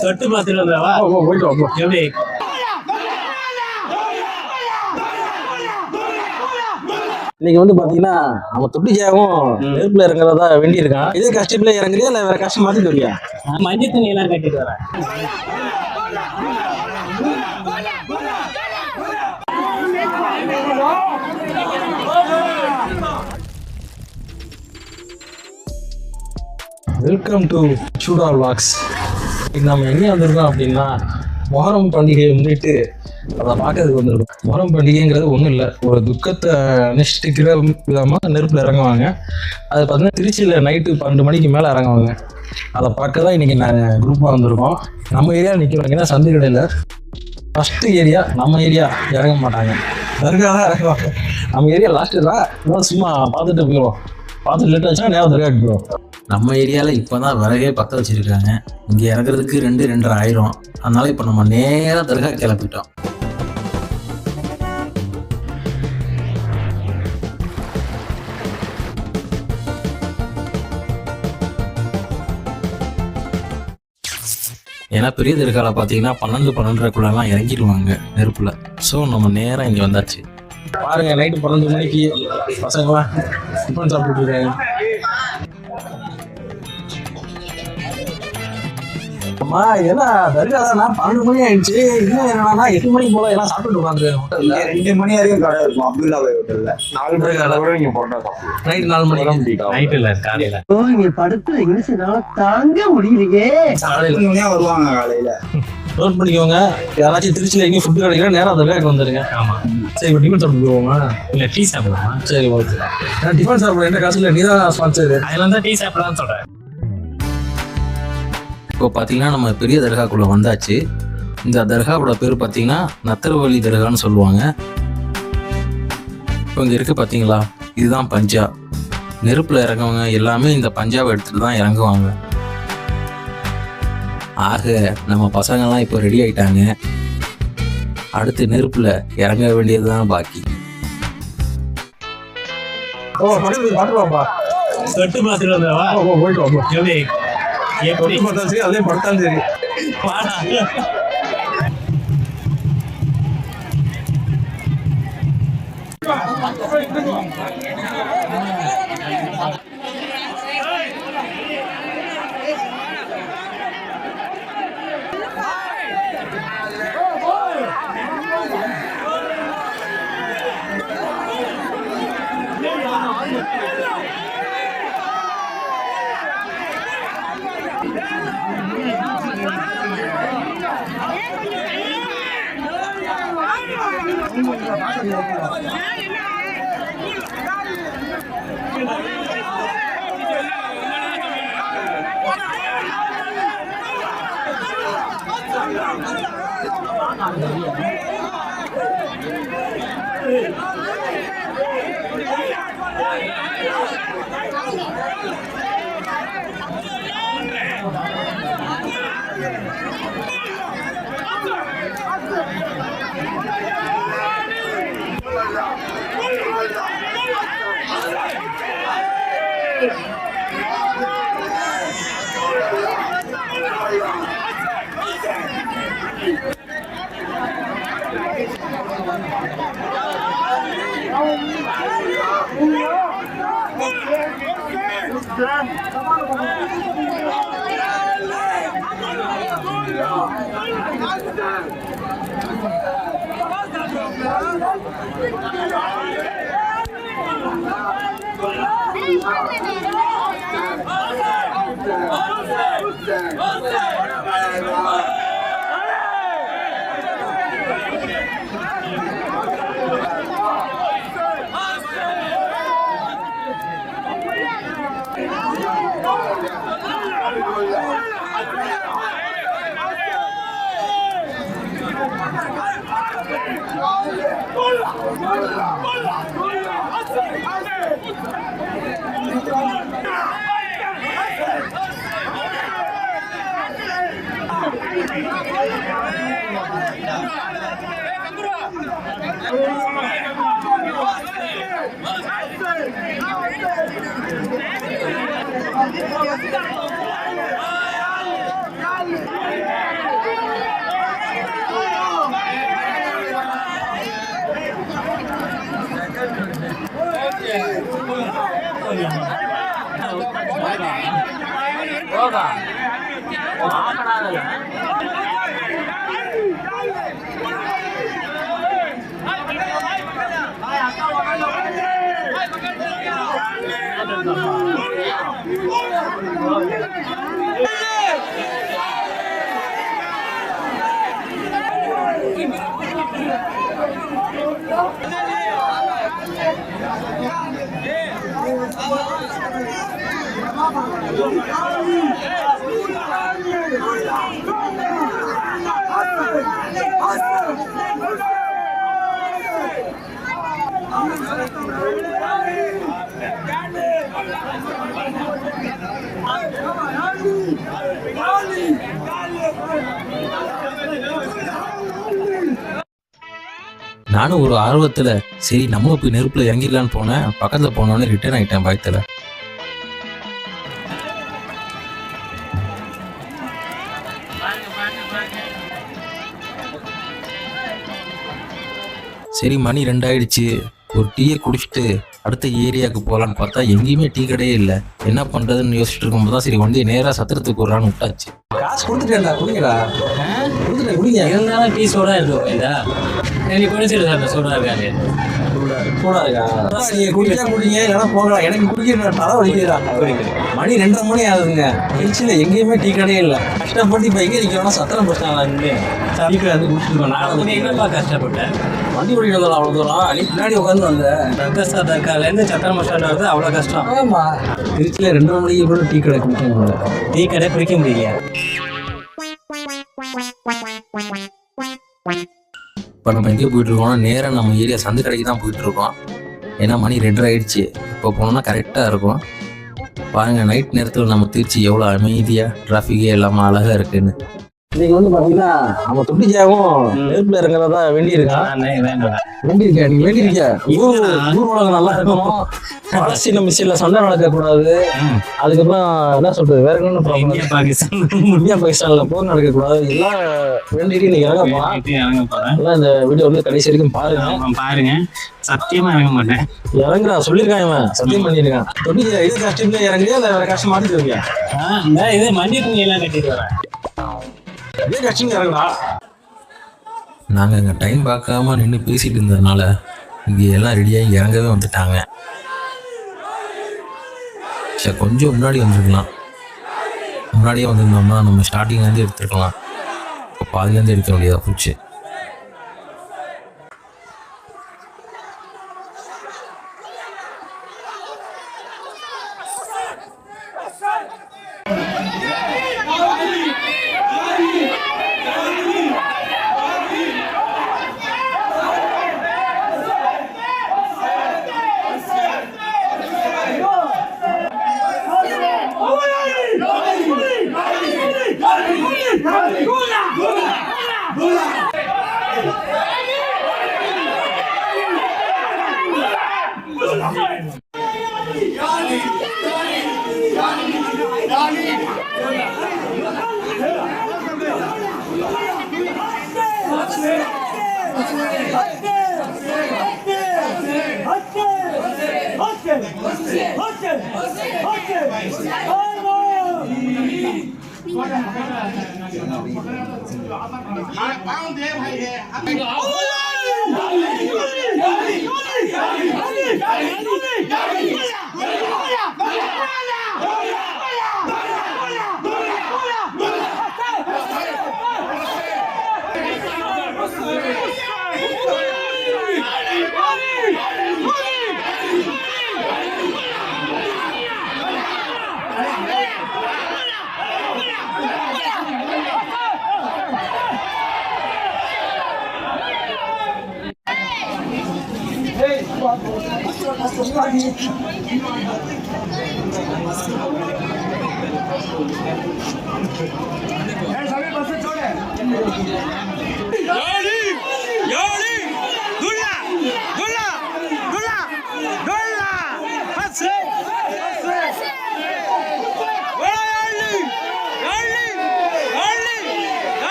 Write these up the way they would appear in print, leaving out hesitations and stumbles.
தொட்டு பார்த்துட்டு வந்தாவா எப்படி இன்னைக்கு வந்து பாத்தீங்கன்னா நம்ம தொட்டி ஜாவும் நெருப்புல இறங்குறதா வேண்டி இருக்கான். இதே கஷ்டத்துல இறங்குறியா இல்ல வேற கஷ்டம் மாத்திட்டு வரியா? மஞ்சள் தண்ணி எல்லாம் கட்டிட்டு வரேன். வெல்கம் டு சூடா விளாக்ஸ். இன்னைக்கு நம்ம எங்கே வந்திருக்கோம் அப்படின்னா மொஹரம் பண்டிகையை முன்னிட்டு அதை பார்க்கறதுக்கு வந்திருக்கோம். மொஹரம் பண்டிகைங்கிறது ஒன்றும் இல்லை, ஒரு துக்கத்தை அனுஷ்டிக்கிற விதமாக நெருப்பில் இறங்குவாங்க. அது பார்த்தீங்கன்னா திருச்சியில் நைட்டு 12 மணிக்கு மேலே இறங்குவாங்க. அதை பார்க்க தான் இன்னைக்கு நாங்கள் குரூப்பாக வந்திருக்கோம். நம்ம ஏரியா நிற்கிறோம், சந்தை கடையில் ஃபஸ்ட்டு ஏரியா நம்ம ஏரியா இறங்க மாட்டாங்க, தர்கா தான் இறங்குவாங்க. நம்ம ஏரியா லாஸ்ட்டு தான் சும்மா பார்த்துட்டு போயிடுவோம். பார்த்து லேட் ஆச்சுன்னா நேரம் தர்காக்கு போயிடுவோம். நம்ம ஏரியாவில் இப்போ தான் விறகே பற்ற வச்சுருக்காங்க. இங்கே இறங்குறதுக்கு 2-2.5 ஆயிரம். அதனால இப்போ நம்ம நேராக தர்கா கிளப்பிட்டோம். ஏன்னா பெரிய தர்காவில் பார்த்தீங்கன்னா 12-12:30 இறங்கிடுவாங்க நெருப்பில். ஸோ நம்ம நேராக இங்கே வந்தாச்சு. பாருங்க, நைட்டு 12 மணிக்கு பசங்களாம் டிஃபன் சாப்பிட்டு இருக்காங்க. அம்மா இதெல்லாம் தர்கா தானா? 12 மணி ஆயிடுச்சு. இன்னும் என்னன்னா 8 மணிக்கு போல எல்லாம் சாப்பிட்டு உட்காந்து ஹோட்டல்ல 2 மணி வரைக்கும் கடை இருக்கும். அப்துல்லா பாய் ஹோட்டல்ல 4 மணிக்கு அளவோட நீங்க போட்டா நைட் 4 மணிக்கு நைட் இல்ல காலையில. இங்க படுத்து இங்கிலீஷ்னால தாங்க முடியலையே. காலையில 3 மணியா வருவாங்க. காலையில நோட் பண்ணிக்கோங்க. யாராச்சும் திருச்சியில் எங்கேயும் ஃபுட்டு கிடைக்கிற நேரம் தர்காக்கு வந்துருங்க. ஆமா, சரி, இப்போ டிஃபன் சாப்பிட்டு போவோமா இல்ல டீ சாப்பிடலாமா? சரி, ஓகே. நான் டிஃபன் சாப்பிட எந்த காசு இல்லை, நீ தான் ஸ்பான்சர். அதெல்லாம் தான் டீ சாப்பிடலாம்னு சொல்றேன். இப்போ பார்த்தீங்கன்னா நம்ம பெரிய தர்காக்குள்ளே வந்தாச்சு. இந்த தர்காவோட பேர் பார்த்தீங்கன்னா நத்தர்வலி தர்கான்னு சொல்லுவாங்க. இப்போ இங்கே இருக்குது பார்த்தீங்களா, இதுதான் பஞ்சா. நெருப்பில் இறங்குவங்க எல்லாமே இந்த பஞ்சாவை எடுத்துகிட்டு தான் இறங்குவாங்க. ஆக நம்ம பசங்கள்லாம் இப்போ ரெடி ஆகிட்டாங்க. அடுத்து நெருப்பில் இறங்க வேண்டியது தான் பாக்கி. பார்த்துருவாப்பா, தொட்டு பார்த்துட்டு வந்தாவா போயிட்டு வாப்பா. எப்படி எப்படி பார்த்தாலும் சரி, அதே படுத்தாலும் சரி. வாடா. நானும் ஒரு ஆர்வத்துல சரி நம்ம போய் நெருப்புல இறங்கிடலான்னு போனேன். பக்கத்துல போனோன்னு ரிட்டர்ன் ஆயிட்டேன் பயத்துல. சரி மணி 2 ஆயிடுச்சு. ஒரு டீயை குடிச்சிட்டு அடுத்த ஏரியாவுக்கு போகலான்னு பார்த்தா எங்கேயுமே டீ கடையே இல்லை. என்ன பண்றதுன்னு யோசிச்சுட்டு இருக்கும்போது தான் சரி வண்டியை நேராக சத்திரத்துக்கு விட்றான்னு விட்டாச்சு. காசு கொடுத்துட்டேன்டா, குடிங்கடா. கொடுத்துட்டேன், குடிங்க. இருந்தாலும் டீ சோடா இருக்குதா? நீ குடிச்சிட்டு சார் சோடா இருக்காது. சூடா இருக்கா? நீங்க குடிச்சா குடிங்க, இல்லைன்னா போகலாம். எனக்கு குடிக்கிற தலை வலிக்குதுடா. மணி 2:30 மணி ஆகுதுங்க. திருச்சியில் எங்கேயுமே டீ கடையே இல்லை. கஷ்டப்பட்டு இப்போ எங்கே நிற்கிறோம்னா சத்திரம் பஸ் ஸ்டாண்ட்ல டீக்கடை வந்து குடிச்சிருக்கோம். நான் என்னப்பா கஷ்டப்பட்டேன். வண்டி ஓடிட்டு வந்தாலும் அவ்வளோ தூரம். நீ பின்னாடி உட்காந்து வந்தேன். தர்கஸ்தா தர்காலேருந்து சத்திரம் பஸ் ஸ்டாண்ட் வருது, அவ்வளோ கஷ்டம். ஆமா, திருச்சியில் 2:30 மணிக்கு கூட டீ கடை குடிக்க முடியல. டீ கடை பிடிக்க முடியல. இப்போ நம்ம எங்கே போயிட்டு இருக்கோம்னா நேராக நம்ம ஏரியா சந்து கடைக்கு தான் போயிட்டு இருக்கோம். ஏன்னா மணி 2:30 ஆயிடுச்சு. இப்போ போனோம்னா கரெக்டாக இருக்கும். பாருங்கள் நைட் நேரத்தில் நம்ம திருச்சி எவ்வளோ அமைதியாக டிராஃபிக்கே இல்லாமல் அழகாக இருக்குன்னு. இன்னைக்கு வந்து பார்த்தீங்கன்னா நம்ம தொட்டிச்சாவும் நெருப்புல இறங்குறதா வேண்டியிருக்கான். வேண்டியிருக்கா? நீ வேண்டியிருக்கியா? ஊர் உலகம் நல்லா இருக்கணும், அரசியல் மிஷின்ல சண்டை நடக்கக்கூடாது, அதுக்கப்புறம் என்ன சொல்றது வேற என்ன இந்தியா பாகிஸ்தான்ல போர் நடக்கக்கூடாது, எல்லாம் வேண்டிட்டு நீங்க இறங்க போறேன். எல்லாம் இந்த வீடியோ வந்து கடைசி வரைக்கும் பாருங்க. சத்தியமா இறங்க மாட்டேன். இறங்குறா சொல்லியிருக்கான், இவன் சத்தியம் பண்ணியிருக்கான். தொட்டிச்சா இது கஷ்டம்ல இறங்குறியா இல்ல வேற கஷ்டம் மாட்டிட்டு இருக்கியா? இதே மண்டிய துணி எல்லாம் கட்டிட்டு வரேன். இதே கஷ்டம் இறங்குடா. நாங்கள் இங்கே டைம் பார்க்காம நின்று பேசிகிட்டு இருந்ததுனால இங்கே எல்லாம் ரெடியாகி இறங்கவே வந்துட்டாங்க. சரி கொஞ்சம் முன்னாடி வந்துருக்கலாம். முன்னாடியே வந்திருந்தோம்னா நம்ம ஸ்டார்டிங்லேருந்து எடுத்துருக்கலாம். இப்போ பாதிலேருந்து எடுக்க வேண்டியதாக போச்சு.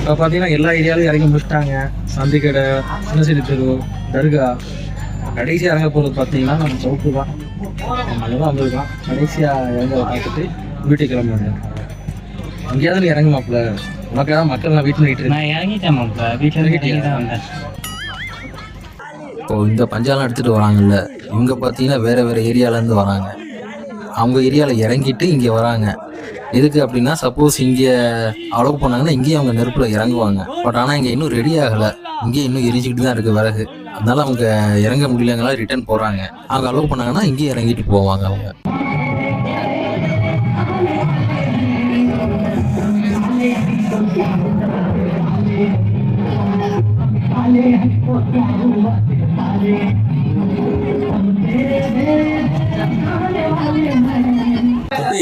இப்போ பார்த்தீங்கன்னா எல்லா ஏரியாவிலும் இறங்கி முடிச்சிட்டாங்க. சந்திக்கடை, சின்னசிரி தெரு, தர்கா. கடைசியாக இறங்க போகிறது பார்த்தீங்கன்னா நம்ம சவுக்கு தான். நம்ம தான் வந்திருக்கோம். கடைசியாக இறங்க பார்த்துட்டு வீட்டுக்கு கிளம்புறாங்க. எங்கேயாவது நீ இறங்க மாப்பிள்ள, உனக்கு தான் மக்கள் நான் வீட்டில் நிக்கிட்டு நான் இறங்கிட்டேன் மாப்பிள்ள, வீட்டில் இறங்கி தான் வந்தேன். இப்போ இந்த பஞ்சாலாம் எடுத்துகிட்டு வராங்கல்ல, இவங்க பார்த்தீங்கன்னா வேறு வேறு ஏரியாவிலேருந்து வராங்க. அவங்க ஏரியாவில் இறங்கிட்டு இங்கே வராங்க. எதுக்கு அப்படின்னா, சப்போஸ் இங்கே அலோவ் பண்ணாங்கன்னா இங்கேயும் அவங்க நெருப்பில் இறங்குவாங்க. பட் ஆனால் இங்கே இன்னும் ரெடி ஆகலை, இங்கேயும் இன்னும் எரிஞ்சிக்கிட்டு தான் இருக்குது விறகு. அதனால அவங்க இறங்க முடியலங்களா ரிட்டர்ன் போகிறாங்க. அவங்க அலோவ் பண்ணாங்கன்னா இங்கேயும் இறங்கிட்டு போவாங்க அவங்க.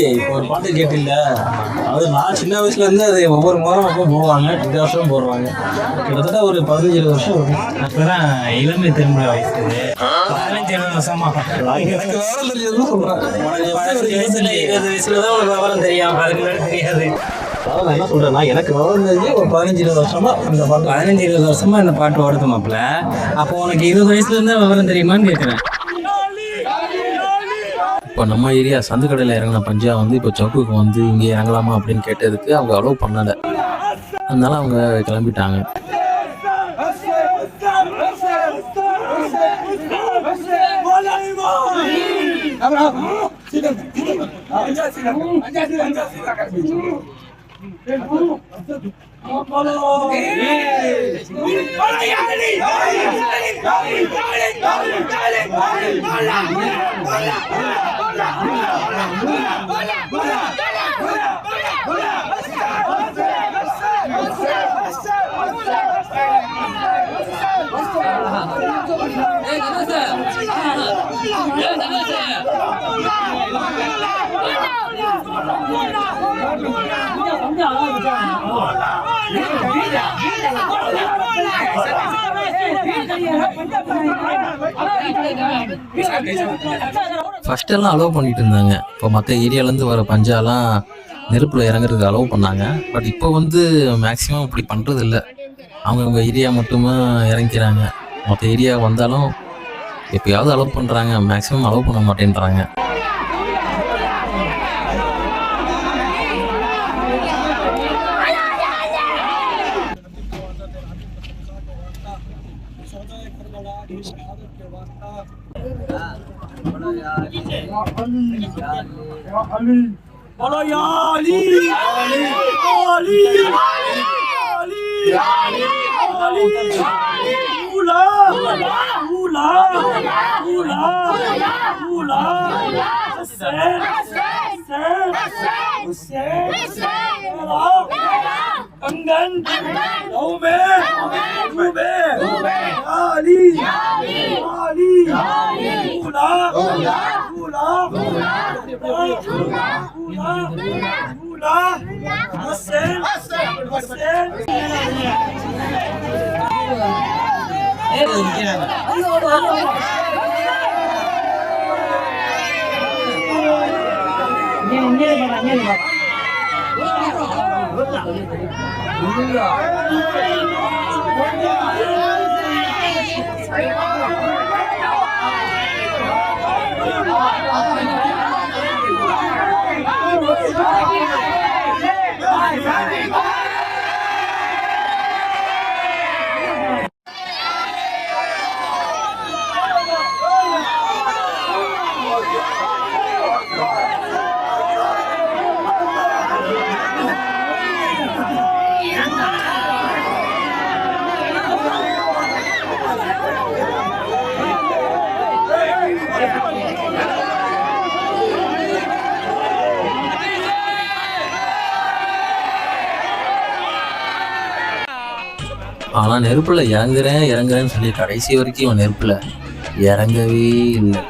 இப்போ ஒரு பாட்டு கேட்டில்ல, அது நான் சின்ன வயசுலேருந்து அது ஒவ்வொரு முறம் அப்போ போவாங்க, இந்த வருஷம் போடுவாங்க. கிட்டத்தட்ட ஒரு 15-20 வருஷம் வரும். அப்போதான் இளமை திரும்ப வயசு, 15-20 வருஷமா. எனக்கு விவரம் தெரிஞ்சதுன்னு சொல்கிறேன். 20 வயசுல தான் உனக்கு விவரம் தெரியும், அதுக்கு முன்னாடி தெரியாது. அதாவது நான் என்ன சொல்கிறேன்னா, எனக்கு விவரம் தெரிஞ்சு ஒரு 15-20 வருஷமா இந்த பாட்டு 15-20 வருஷமா இந்த பாட்டு ஓடுது மாப்பிள்ள. அப்போ உனக்கு 20 வயசுலேருந்து விவரம் தெரியுமான்னு கேட்குறேன். இப்போ நம்ம ஏரியா சந்துக்கடையில் இறங்கின பஞ்சா வந்து இப்போ சவுக்குக்கு வந்து இங்கே இறங்கலாமா அப்படின்னு கேட்டதுக்கு அவங்க அலோவ் பண்ணலை. அதனால அவங்க கிளம்பிட்டாங்க. ஃபர்ஸ்ட் எல்லாம் அலோவ் பண்ணிட்டு இருந்தாங்க. இப்போ மற்ற ஏரியாலேருந்து வர பஞ்சாலாம் நெருப்பில் இறங்குறதுக்கு அலோவ் பண்ணாங்க. பட் இப்போ வந்து மேக்ஸிமம் இப்படி பண்ணுறது இல்லை. அவங்கவுங்க ஏரியா மட்டுமே இறங்கிக்கிறாங்க. மற்ற ஏரியா வந்தாலும் எப்பயாவது அலோவ் பண்ணுறாங்க, மேக்ஸிமம் அலோவ் பண்ண மாட்டேன்றாங்க. ஆனால் நெருப்பில் இறங்குறேன்னு சொல்லி கடைசி வரைக்கும் இவன் நெருப்பில் இறங்கவே இல்லை.